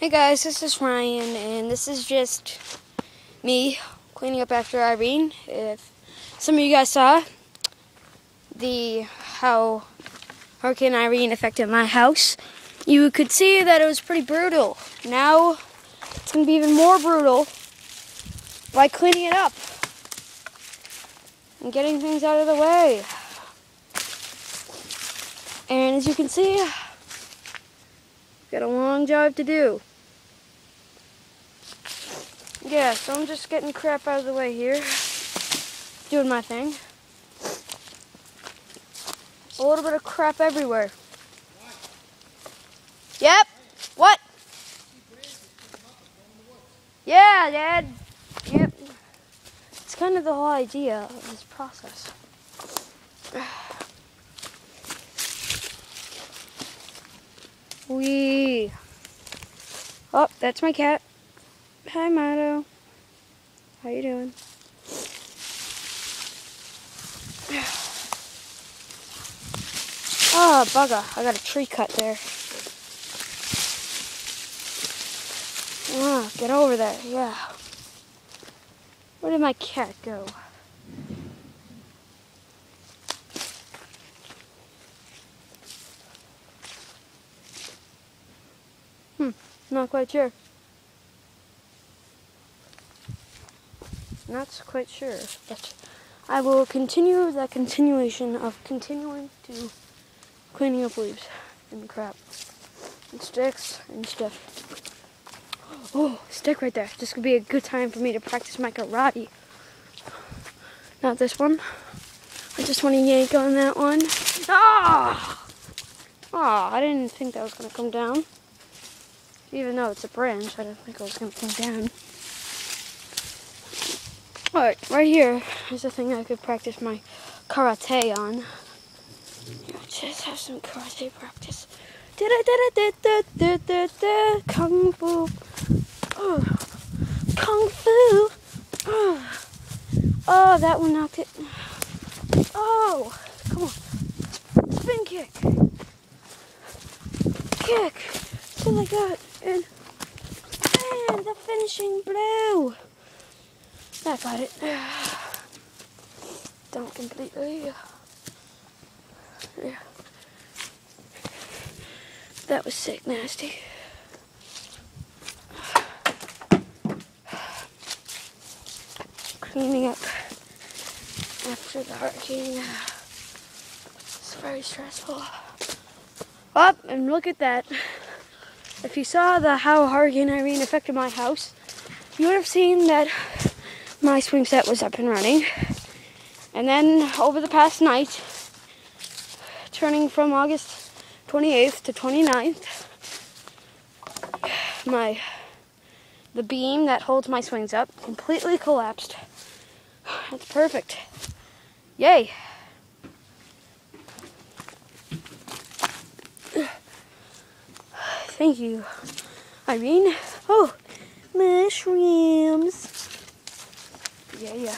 Hey guys, this is Ryan, and this is just me cleaning up after Irene. If some of you guys saw how Hurricane Irene affected my house, you could see that it was pretty brutal. Now it's going to be even more brutal by cleaning it up and getting things out of the way. And as you can see, got a long job to do. Yeah, so I'm just getting crap out of the way here. Doing my thing. A little bit of crap everywhere. Yep. What? Yeah, Dad. Yep. It's kind of the whole idea of this process. Oh, that's my cat. Hi, Motto. How you doing? Oh, bugger. I got a tree cut there. Oh, get over there. Yeah. Where did my cat go? Not quite sure. Not quite sure, but I will continue the continuation of continuing to cleaning up leaves and crap and sticks and stuff. Oh, stick right there. This could be a good time for me to practice my karate. Not this one. I just want to yank on that one. Ah! Ah, I didn't think that was going to come down. Even though it's a branch, I didn't think it was going to come down. Alright, right here is the thing I could practice my karate on. Just have some karate practice. Kung Fu. Oh. Kung Fu. Oh, that one knocked it. Oh, come on. Spin kick. Kick. That's all I got. And the finishing blow. I got it. Don't completely. Yeah. That was sick nasty. Cleaning up after the hurricane. It's very stressful. Oh, and look at that. If you saw how Hurricane Irene affected my house, you would have seen that my swing set was up and running. And then over the past night, turning from August 28th to 29th, the beam that holds my swings up completely collapsed. That's perfect. Yay. Thank you, Irene. Oh, mushrooms. Yeah.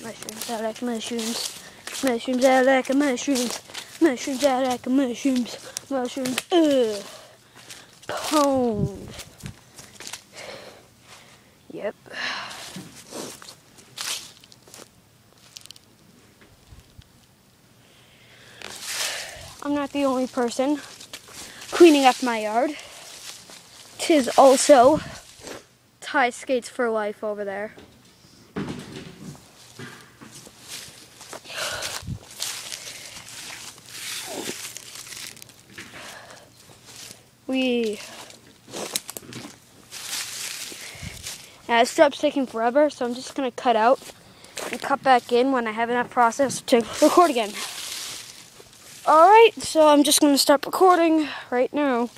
Mushrooms, I like mushrooms. Mushrooms, I like mushrooms. Mushrooms, I like mushrooms. Mushrooms, pwned. Yep. I'm not the only person cleaning up my yard. 'Tis also Ty Skates for Life over there. Now, this job's taking forever, so I'm just going to cut out and cut back in when I have enough process to record again. Alright, so I'm just going to stop recording right now.